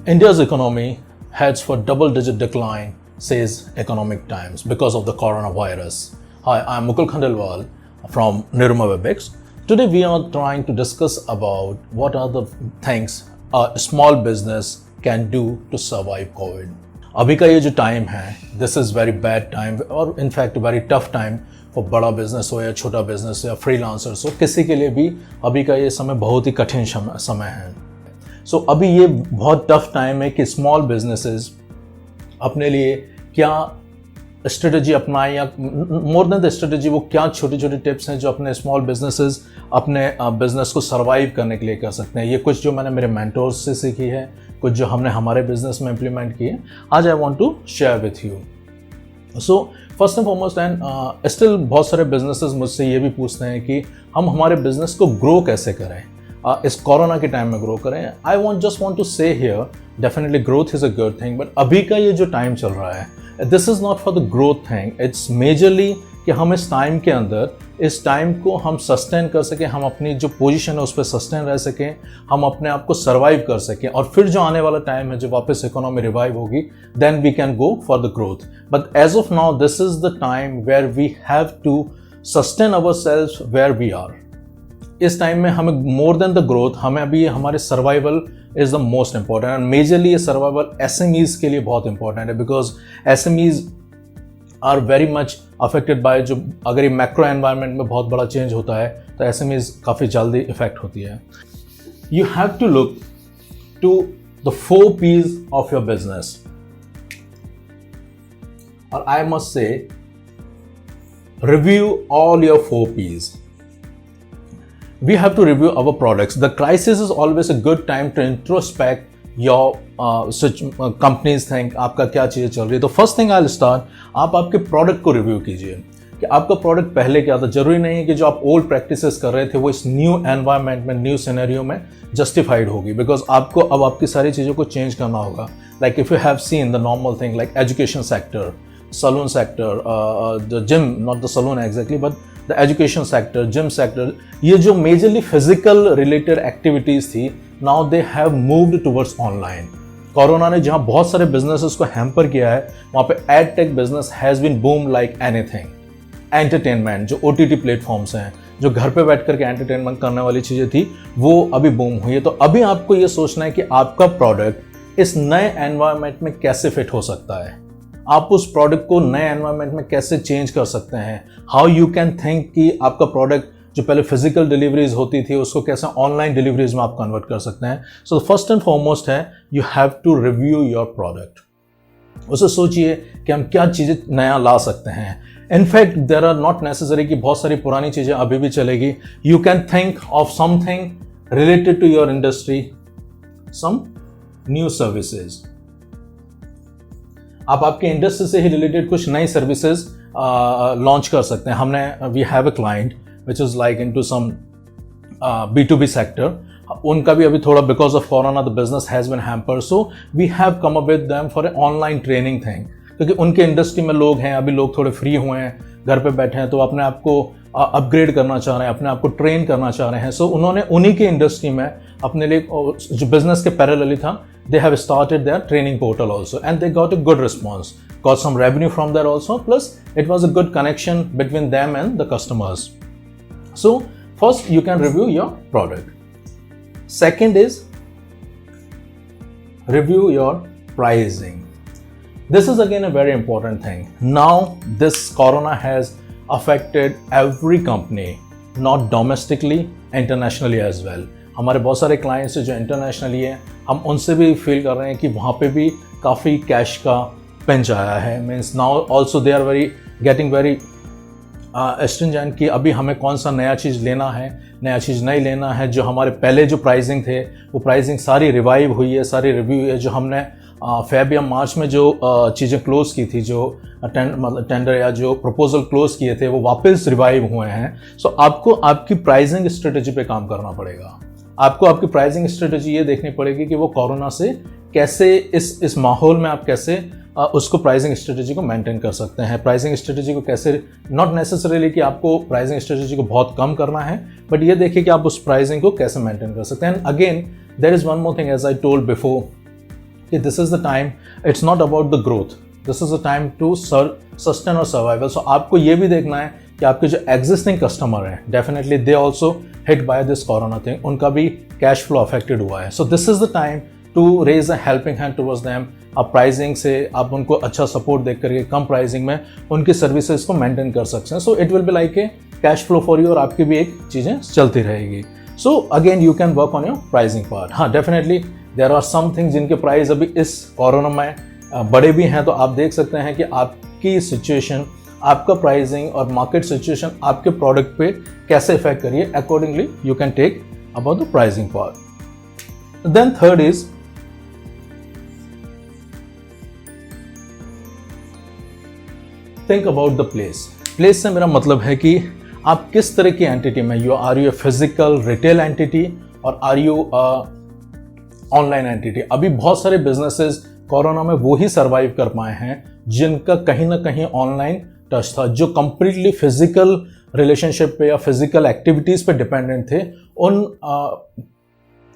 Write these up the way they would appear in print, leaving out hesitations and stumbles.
India's economy heads for double-digit decline, says Economic Times, because of the coronavirus. Hi, I'm Mukul Khandelwal from Niruma WebEx. Today we are trying to discuss about what are the things a small business can do to survive COVID. अभी का ये जो time है, this is very bad time और in fact very tough time for बड़ा business हो या छोटा बिजनेस या फ्रीलांसर्स हो, किसी के लिए भी अभी का ये समय बहुत ही कठिन समय है. सो अभी ये बहुत टफ टाइम है कि स्मॉल बिजनेसेस अपने लिए क्या स्ट्रेटजी अपनाएं या मोर देन द स्ट्रेटजी वो क्या छोटी छोटी टिप्स हैं जो अपने स्मॉल बिजनेसेस अपने बिजनेस को सरवाइव करने के लिए कर सकते हैं. ये कुछ जो मैंने मेरे मेंटोर्स से सीखी है, कुछ जो हमने हमारे बिजनेस में इम्प्लीमेंट किए, आज I want to share with you. So first and foremost and still बहुत सारे बिजनेसेस मुझसे ये भी पूछते हैं कि हम हमारे बिजनेस को ग्रो कैसे करें, इस कोरोना के टाइम में ग्रो करें. आई जस्ट वांट टू से here, definitely growth is a good thing, but अभी का ये जो टाइम चल रहा है, this is not for the growth thing. It's majorly कि हम इस टाइम के अंदर इस टाइम को हम सस्टेन कर सकें, हम अपनी जो पोजीशन है उस पर सस्टेन रह सकें, हम अपने आप को सर्वाइव कर सकें, और फिर जो आने वाला टाइम है जब वापस इकोनॉमी रिवाइव होगी, then we can go for the growth. But as of now this is the time where we have to sustain ourselves where we are. इस टाइम में हमें मोर देन द ग्रोथ, हमें अभी हमारे survival is the most important. And majorly ये survival SMEs के लिए बहुत इंपॉर्टेंट है, because SMEs are very much affected by, जो अगर ये मैक्रो एनवायरनमेंट में बहुत बड़ा चेंज होता है तो एसएमईज काफ़ी जल्दी इफेक्ट होती है. You have to look to the 4 P's of your business. और I must say review all your 4 P's. We have to review our products. The crisis is always a good time to introspect your such companies think आपका क्या चीज़ें चल रही है. तो first thing I start, आप आपके प्रोडक्ट को रिव्यू कीजिए कि आपका प्रोडक्ट पहले क्या था. जरूरी नहीं है कि जो आप ओल्ड प्रैक्टिसेस कर रहे थे वो इस न्यू एनवायरनमेंट में, न्यू सिनेरियो में जस्टिफाइड होगी, बिकॉज आपको अब आपकी सारी चीज़ों को चेंज करना होगा. Like if you have seen the normal thing like education sector, salon sector, the gym, not the salon exactly but the education sector, gym sector, ये जो मेजरली फिजिकल रिलेटेड एक्टिविटीज़ थी, now they have moved towards online. Corona ने जहाँ बहुत सारे businesses को hamper किया है, वहाँ पे edtech business has been boom like anything. Entertainment, जो OTT प्लेटफॉर्म्स हैं, जो घर पे बैठ करके एंटरटेनमेंट करने वाली चीज़ें थी, वो अभी बूम हुई है. तो अभी आपको ये सोचना है कि आपका प्रोडक्ट इस नए एनवायरनमेंट में कैसे फिट हो सकता है, आप उस प्रोडक्ट को नए एनवायरनमेंट में कैसे चेंज कर सकते हैं. हाउ यू कैन थिंक कि आपका प्रोडक्ट जो पहले फिजिकल डिलीवरीज होती थी उसको कैसे ऑनलाइन डिलीवरीज में आप कन्वर्ट कर सकते हैं. सो फर्स्ट एंड फॉरमोस्ट है, you have to review your product. उसे सोचिए कि हम क्या चीज़ें नया ला सकते हैं. In fact there are not necessary कि बहुत सारी पुरानी चीज़ें अभी भी चलेगी. You can think of something related to your industry, some new services. आप आपके इंडस्ट्री से ही रिलेटेड कुछ नई सर्विसेज लॉन्च कर सकते हैं. हमने we have a client which is like into some B2B sector. उनका भी अभी थोड़ा because of corona the business has been hamper, so we have come up with them for a online training thing. क्योंकि उनके industry में लोग हैं, अभी लोग थोड़े फ्री हुए हैं, घर पे बैठे हैं, तो अपने आप को अपग्रेड करना चाह रहे हैं, अपने आप को ट्रेन करना चाह रहे हैं. सो उन्होंने उन्हीं के इंडस्ट्री में अपने लिए जो बिजनेस के पैरेलली था, they have started their training portal also, and they got a good response, got some revenue from there also, plus it was a good connection between them and the customers. So first you can review your product. Second is review your pricing. This is again a very important thing. Now this corona has affected every company, not domestically, internationally as well. हमारे बहुत सारे clients जो internationally हैं, हम उनसे भी feel कर रहे हैं कि वहाँ पे भी काफ़ी कैश का पिंच आया है. Means now also they are getting very stringent कि अभी हमें कौन सा नया चीज़ लेना है, नया चीज़ नहीं लेना है. जो हमारे पहले जो प्राइसिंग थे वो प्राइसिंग सारी रिवाइव हुई है, सारी रिव्यू है. जो हमने फेब या मार्च में जो चीज़ें क्लोज़ की थी, जो टेंडर या जो प्रपोजल क्लोज़ किए थे, वो वापस रिवाइव हुए हैं. सो आपको आपकी प्राइसिंग स्ट्रेटजी पे काम करना पड़ेगा. आपको आपकी प्राइसिंग स्ट्रेटजी ये देखनी पड़ेगी कि वो कोरोना से कैसे इस माहौल में आप कैसे उसको प्राइसिंग स्ट्रेटजी को मेंटेन कर सकते हैं. प्राइसिंग स्ट्रेटजी को कैसे, नॉट नेसेसरीली कि आपको प्राइसिंग स्ट्रेटजी को बहुत कम करना है, बट ये देखिए कि आप उस प्राइसिंग को कैसे मेंटेन कर सकते हैं. And again there is one more thing, as I told before, कि this is the time, it's not about the growth, this is the time to sustain और सर्वाइवल। सो आपको ये भी देखना है कि आपके जो एग्जिस्टिंग कस्टमर हैं, definitely they also hit by this corona thing, उनका भी कैश फ्लो अफेक्टेड हुआ है। So this is the time to raise a helping hand towards them. आप प्राइसिंग से आप उनको अच्छा सपोर्ट देख करके कम प्राइसिंग में उनकी सर्विसेज को मेंटेन कर सकते हैं। So it will be like a cash flow for you, और आपकी भी एक चीज़ें चलती रहेगी। So again you can work on your pricing part. हाँ, definitely there are some things जिनके प्राइस अभी इस कोरोना में बड़े भी हैं, तो आप देख सकते हैं कि आपकी सिचुएशन, आपका प्राइसिंग और मार्केट सिचुएशन आपके प्रोडक्ट पे कैसे इफेक्ट करिए, accordingly you can take about the pricing part. Then third is think about the place. Place से मेरा मतलब है कि आप किस तरह की एंटिटी में, are you a physical retail entity और आर यू ऑनलाइन एंटिटी। अभी बहुत सारे बिजनेसेस कोरोना में वो ही सर्वाइव कर पाए हैं जिनका कहीं ना कहीं ऑनलाइन टच था। जो कंप्लीटली फिजिकल रिलेशनशिप पे या फिजिकल एक्टिविटीज पे डिपेंडेंट थे, उन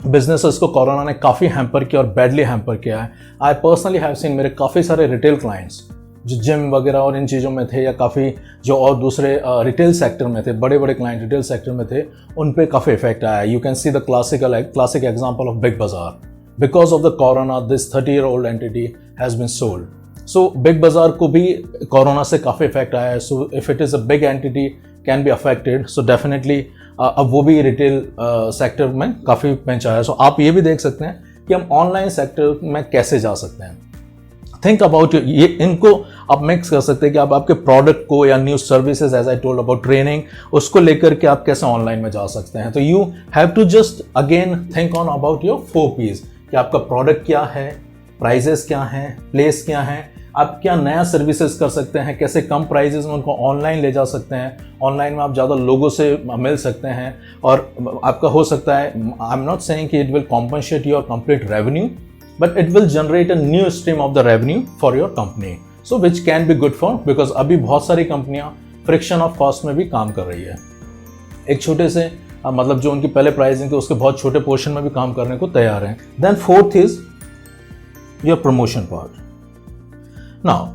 बिजनेसेस को कोरोना ने काफ़ी हैम्पर किया और बैडली हैम्पर किया है। आई पर्सनली हैव सीन, मेरे काफ़ी सारे रिटेल क्लाइंट्स जो जिम वगैरह और इन चीज़ों में थे, या काफ़ी जो और दूसरे रिटेल सेक्टर में थे, बड़े बड़े क्लाइंट रिटेल सेक्टर में थे, उन पे काफ़ी इफेक्ट आया। You can see the classic example of Big Bazaar. Because of the corona this 30-year-old entity has been sold. So Big Bazaar को भी कोरोना से काफ़ी इफेक्ट आया है। So if it is a big entity can be affected, so definitely अब वो भी retail sector में काफ़ी पिंच आया है। सो आप ये भी देख सकते हैं कि हम ऑनलाइन सेक्टर में कैसे जा सकते हैं। थिंक अबाउट ये, इनको आप मिक्स कर सकते हैं कि आप आपके प्रोडक्ट को या new services, as I told about training, उसको लेकर के आप कैसे ऑनलाइन में जा सकते हैं। तो you have to just again think on about your 4 P's कि आपका प्रोडक्ट क्या है, प्राइजेस क्या हैं, प्लेस क्या है, आप क्या नया सर्विसेज कर सकते हैं, कैसे कम प्राइजेस में उनको ऑनलाइन ले जा सकते हैं, ऑनलाइन में आप ज़्यादा लोगों से मिल सकते हैं, और आपका हो सकता है, आई एम नॉट सेइंग कि it will compensate your complete revenue, but it will generate a new stream of the revenue for your company, so which can be good for, because अभी बहुत सारी कंपनियां फ्रिक्शन ऑफ कॉस्ट में भी काम कर रही है। एक छोटे से मतलब जो उनकी पहले प्राइसिंग थी उसके बहुत छोटे पोर्शन में भी काम करने को तैयार हैं। Then fourth is your promotion part. Now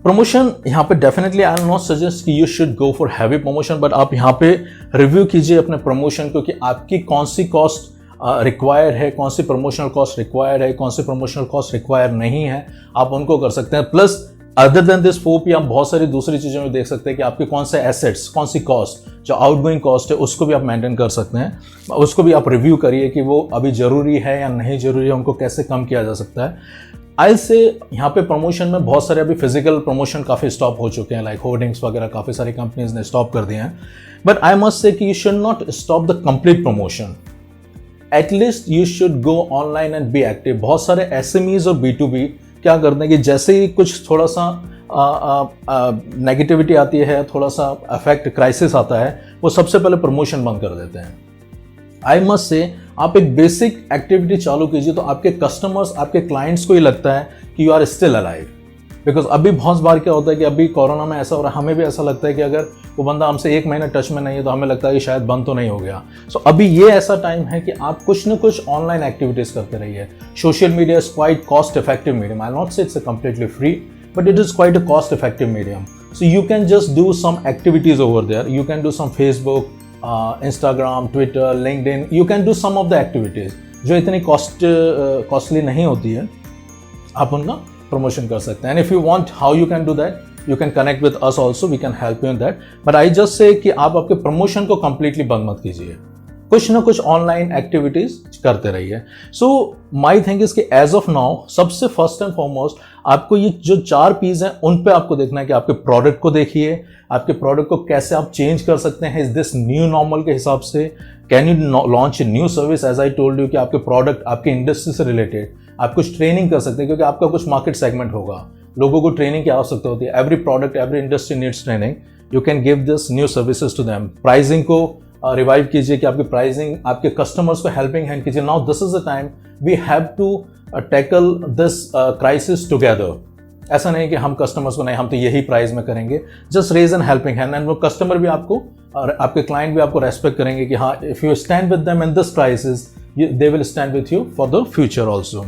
promotion यहाँ पे definitely I will not suggest कि you should go for heavy promotion, but आप यहाँ पे रिव्यू कीजिए अपने प्रमोशन को कि आपकी कौन सी कॉस्ट रिक्वायर्ड है, कौन सी प्रमोशनल कॉस्ट रिक्वायर्ड है, कौन सी प्रमोशनल कॉस्ट रिक्वायर नहीं है, आप उनको कर सकते हैं। Plus other than this 4 P आप बहुत सारी दूसरी चीज़ों में देख सकते हैं कि आपके कौन से एसेट्स, कौन सी कॉस्ट, जो आउटगोइंग कॉस्ट है उसको भी आप मेंटेन कर सकते हैं। उसको भी आप रिव्यू करिए कि वो अभी ज़रूरी है या नहीं ज़रूरी है, उनको कैसे कम किया जा सकता है। आई से यहाँ पे प्रमोशन में बहुत सारे अभी फिजिकल प्रमोशन काफ़ी स्टॉप हो चुके हैं, लाइक होर्डिंग्स वगैरह काफ़ी सारी कंपनीज ने स्टॉप कर दिए हैं। बट आई मस्ट से कि you should not stop the complete promotion, at least you should go online and be active. बहुत सारे SMEs और B2B क्या करते हैं कि जैसे ही कुछ थोड़ा सा नेगेटिविटी आती है, थोड़ा सा अफेक्ट क्राइसिस आता है, वो सबसे पहले प्रमोशन बंद कर देते हैं। आई मस्ट से आप एक बेसिक एक्टिविटी चालू कीजिए तो आपके कस्टमर्स, आपके क्लाइंट्स को ही लगता है कि you are still alive. Because अभी बहुत बार क्या होता है कि अभी कोरोना में ऐसा हो रहा है, हमें भी ऐसा लगता है कि अगर वो बंदा हमसे 1 महीना टच में नहीं है तो हमें लगता है कि शायद बंद तो नहीं हो गया। सो अभी ये ऐसा टाइम है कि आप कुछ न कुछ ऑनलाइन एक्टिविटीज करते रहिए। Social media is quite cost effective medium. I not say it's completely free, but it is quite a cost effective medium. So you can just do some activities over there. You can do some Facebook, Instagram, Twitter, LinkedIn. You can do some of the activities जो इतनी costly नहीं होती है, आप उनका promotion कर सकते हैं। And if you want how you can do that, you can connect with us also. We can help you in that. But I just say कि आप आपके promotion को completely बंद मत कीजिए, कुछ ना कुछ ऑनलाइन एक्टिविटीज करते रहिए। सो माई थिंक इज कि एज ऑफ नाउ सबसे फर्स्ट एंड फॉरमोस्ट आपको ये जो 4 P's हैं उन पे आपको देखना है कि आपके प्रोडक्ट को देखिए, आपके प्रोडक्ट को कैसे आप चेंज कर सकते हैं इज दिस न्यू नॉर्मल के हिसाब से। Can you launch a new service, as I told you कि आपके प्रोडक्ट आपके इंडस्ट्री से रिलेटेड आप कुछ ट्रेनिंग कर सकते हैं, क्योंकि आपका कुछ मार्केट सेगमेंट होगा, लोगों को ट्रेनिंग की आवश्यकता होती है। Every product, every industry needs training. You can give this new services to them. Pricing को रिवाइव कीजिए कि आपकी प्राइसिंग आपके कस्टमर्स को हेल्पिंग हैंड कीजिए। Now this is the time we have to tackle this crisis together. ऐसा नहीं कि हम कस्टमर्स को नहीं, हम तो यही प्राइस में करेंगे, just raise an helping hand. And वो कस्टमर भी आपको और आपके क्लाइंट भी आपको रेस्पेक्ट करेंगे कि हाँ, if you stand with them in this crisis they will stand with you for the future also.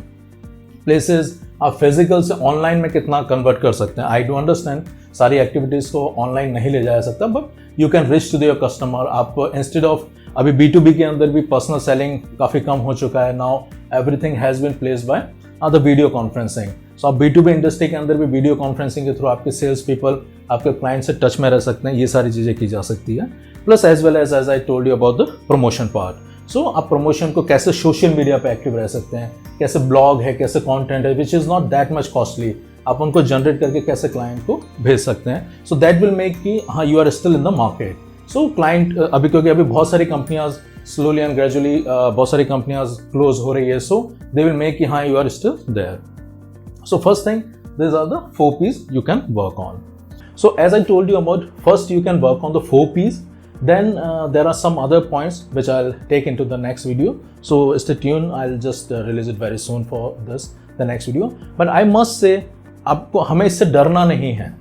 Places आप फिजिकल से ऑनलाइन में कितना कन्वर्ट कर सकते हैं। आई डू अंडरस्टैंड सारी एक्टिविटीज़ को ऑनलाइन नहीं ले जाया सकता, but you can reach to your customer. आप इंस्टेड ऑफ अभी B2B के अंदर भी पर्सनल सेलिंग काफ़ी कम हो चुका है। Now everything has been placed by the video conferencing. So आप B2B इंडस्ट्री के अंदर भी वीडियो कॉन्फ्रेंसिंग के थ्रू आपके सेल्स पीपल आपके क्लाइंट से टच में रह सकते हैं। ये सारी चीज़ें की जा सकती है। Plus as well as I told you about the promotion part. So आप प्रमोशन को कैसे सोशल मीडिया पे एक्टिव रह सकते हैं, कैसे ब्लॉग है, कैसे कंटेंट है which is not that much costly, आप उनको जनरेट करके कैसे क्लाइंट को भेज सकते हैं। सो दैट विल मेक कि हाँ you are still in the market. So client अभी क्योंकि अभी बहुत सारी कंपनियां स्लोली एंड ग्रेजुअली बहुत सारी कंपनियां क्लोज हो रही है, सो दे विल मेक कि हाँ you are still there. So first thing, this are the 4 P's you can work on. So as I told you about, first you can work on the 4 P's. Then there are some other points which I'll take into the next video. So stay tuned. I'll just release it very soon for the next video. But I must say, आपको हमें इससे डरना नहीं है।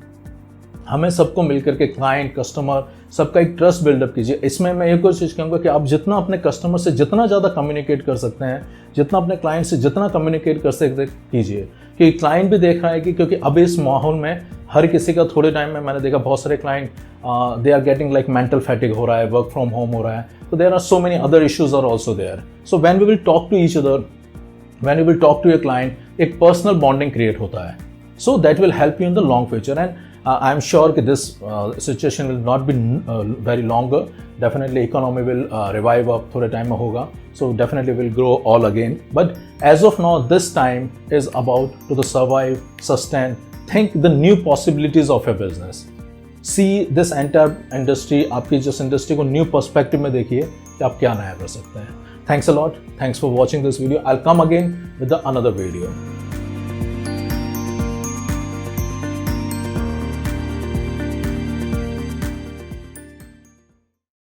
हमें सबको मिलकर के क्लाइंट, कस्टमर, सबका एक ट्रस्ट बिल्डअप कीजिए। इसमें मैं एक कोशिश कहूँगा कि आप जितना अपने कस्टमर से जितना ज़्यादा कम्युनिकेट कर सकते हैं, जितना अपने क्लाइंट से जितना कम्युनिकेट कर सकते कीजिए, कि क्लाइंट भी देख रहा है कि क्योंकि अब इस माहौल में हर किसी का थोड़े टाइम में मैंने देखा बहुत सारे client they are getting like mental fatigue हो रहा है, वर्क फ्रॉम होम हो रहा है, तो there are so many other issues are also there. So when we will talk to each other, when we will talk to your client, एक personal bonding create होता है। So that will help you in the long future and I am sure that this situation will not be very longer. Definitely economy will revive up थोड़े time में होगा, so definitely will grow all again. But as of now, this time is about to survive, sustain, think the new possibilities of your business. See this entire industry, आपकी जिस industry को new perspective में देखिए कि आप क्या नया कर सकते हैं। Thanks a lot. Thanks for watching this video. I'll come again with another video.